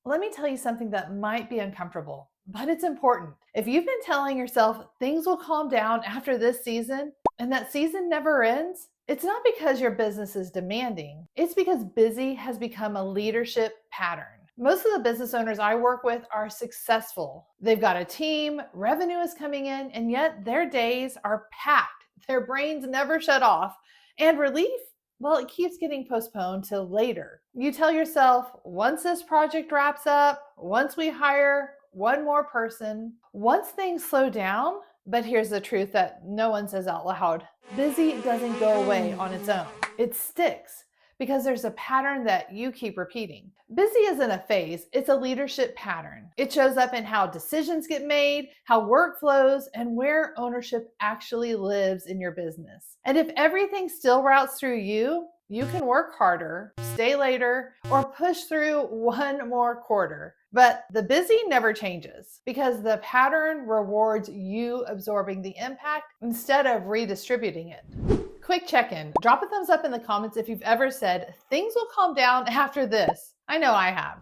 Let me tell you something that might be uncomfortable, but it's important. If you've been telling yourself things will calm down after this season and that season never ends, it's not because your business is demanding. It's because busy has become a leadership pattern. Most of the business owners I work with are successful. They've got a team, revenue is coming in, and yet their days are packed. Their brains never shut off. And relief, well, it keeps getting postponed till later. You tell yourself, once this project wraps up, once we hire one more person, once things slow down, but here's the truth that no one says out loud: busy doesn't go away on its own. It sticks because there's a pattern that you keep repeating. Busy isn't a phase, it's a leadership pattern. It shows up in how decisions get made, how work flows, and where ownership actually lives in your business. And if everything still routes through you, you can work harder, stay later, or push through one more quarter. But the busy never changes because the pattern rewards you absorbing the impact instead of redistributing it. Quick check-in. Drop a thumbs up in the comments if you've ever said, things will calm down after this. I know I have.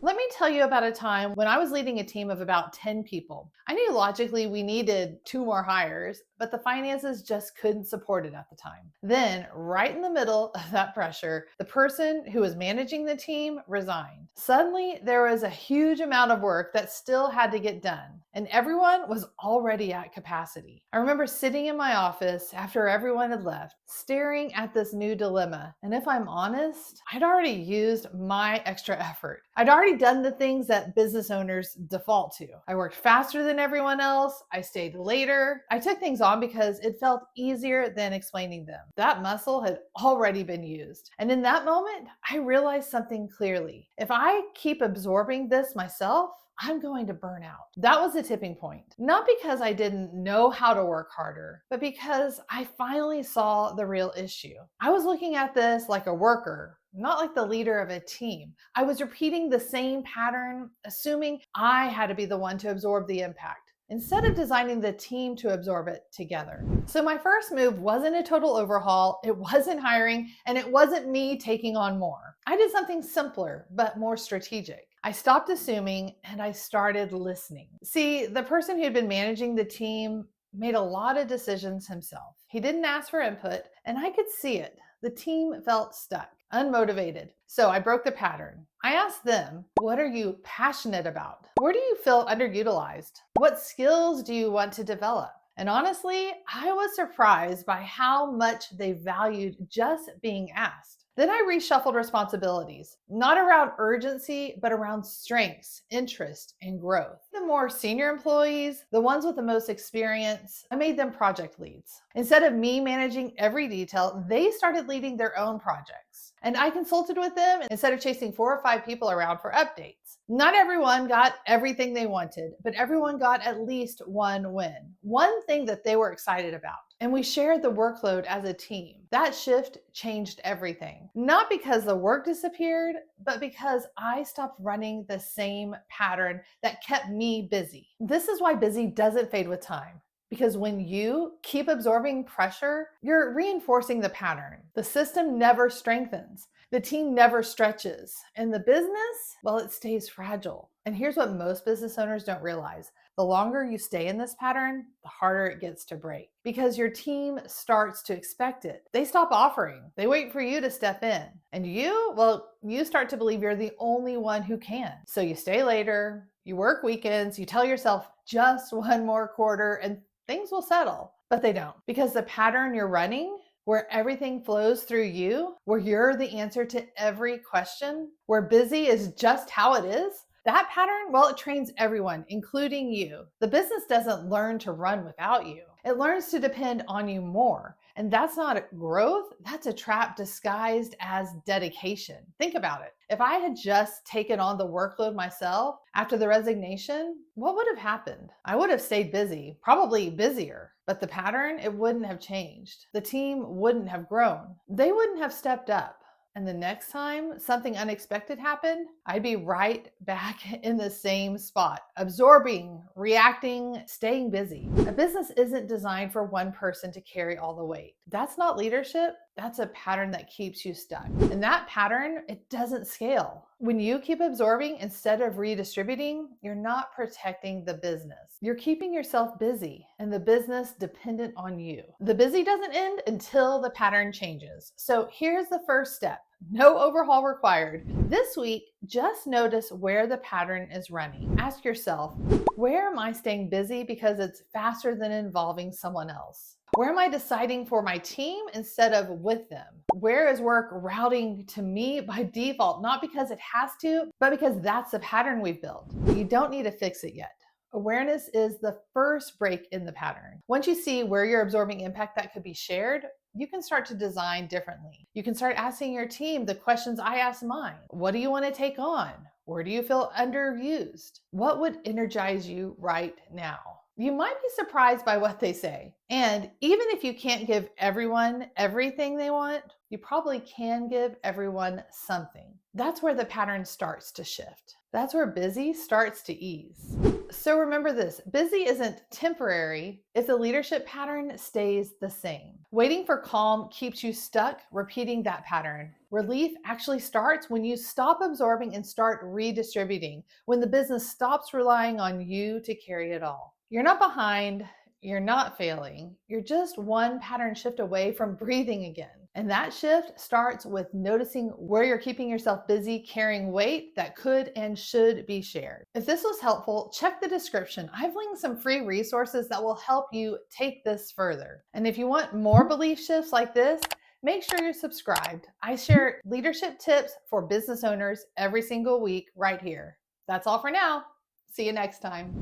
Let me tell you about a time when I was leading a team of about 10 people. I knew logically we needed 2 more hires, but the finances just couldn't support it at the time. Then, right in the middle of that pressure, the person who was managing the team resigned. Suddenly, there was a huge amount of work that still had to get done, and everyone was already at capacity. I remember sitting in my office after everyone had left, staring at this new dilemma. And if I'm honest, I'd already used my extra effort. I'd already done the things that business owners default to. I worked faster than everyone else. I stayed later. I took things on because it felt easier than explaining them. That muscle had already been used. And in that moment, I realized something clearly. If I keep absorbing this myself, I'm going to burn out. That was the tipping point. Not because I didn't know how to work harder, but because I finally saw the real issue. I was looking at this like a worker, not like the leader of a team. I was repeating the same pattern, assuming I had to be the one to absorb the impact, instead of designing the team to absorb it together. So my first move wasn't a total overhaul, it wasn't hiring, and it wasn't me taking on more. I did something simpler, but more strategic. I stopped assuming and I started listening. See, the person who had been managing the team made a lot of decisions himself. He didn't ask for input, and I could see it. The team felt stuck, unmotivated. So I broke the pattern. I asked them, what are you passionate about? Where do you feel underutilized? What skills do you want to develop? And honestly, I was surprised by how much they valued just being asked. Then I reshuffled responsibilities, not around urgency, but around strengths, interest, and growth. The more senior employees, the ones with the most experience, I made them project leads. Instead of me managing every detail, they started leading their own projects. And I consulted with them instead of chasing 4 or 5 people around for updates. Not everyone got everything they wanted, but everyone got at least one win, one thing that they were excited about. And we shared the workload as a team. That shift changed everything. Not because the work disappeared, but because I stopped running the same pattern that kept me busy. This is why busy doesn't fade with time. Because when you keep absorbing pressure, you're reinforcing the pattern. The system never strengthens. The team never stretches. And the business, well, it stays fragile. And here's what most business owners don't realize. The longer you stay in this pattern, the harder it gets to break. Because your team starts to expect it. They stop offering. They wait for you to step in. And you, well, you start to believe you're the only one who can. So you stay later, you work weekends, you tell yourself just one more quarter and things will settle. But they don't. Because the pattern you're running, where everything flows through you, where you're the answer to every question, where busy is just how it is, that pattern, well, it trains everyone, including you. The business doesn't learn to run without you. It learns to depend on you more. And that's not growth, that's a trap disguised as dedication. Think about it. If I had just taken on the workload myself after the resignation, what would have happened? I would have stayed busy, probably busier. But the pattern, it wouldn't have changed. The team wouldn't have grown. They wouldn't have stepped up. And the next time something unexpected happened, I'd be right back in the same spot, absorbing, reacting, staying busy. A business isn't designed for one person to carry all the weight. That's not leadership. That's a pattern that keeps you stuck. And that pattern, it doesn't scale. When you keep absorbing instead of redistributing, you're not protecting the business. You're keeping yourself busy and the business dependent on you. The busy doesn't end until the pattern changes. So here's the first step. No overhaul required. This week, just notice where the pattern is running. Ask yourself, where am I staying busy because it's faster than involving someone else? Where am I deciding for my team instead of with them? Where is work routing to me by default, not because it has to, but because that's the pattern we've built? You don't need to fix it yet. Awareness is the first break in the pattern. Once you see where you're absorbing impact that could be shared, you can start to design differently. You can start asking your team the questions I asked mine. What do you want to take on? Where do you feel underused? What would energize you right now? You might be surprised by what they say. And even if you can't give everyone everything they want, you probably can give everyone something. That's where the pattern starts to shift. That's where busy starts to ease. So remember this, busy isn't temporary if the leadership pattern stays the same. Waiting for calm keeps you stuck repeating that pattern. Relief actually starts when you stop absorbing and start redistributing, when the business stops relying on you to carry it all. You're not behind, you're not failing, you're just one pattern shift away from breathing again. And that shift starts with noticing where you're keeping yourself busy carrying weight that could and should be shared. If this was helpful, check the description. I've linked some free resources that will help you take this further. And if you want more belief shifts like this, make sure you're subscribed. I share leadership tips for business owners every single week right here. That's all for now. See you next time.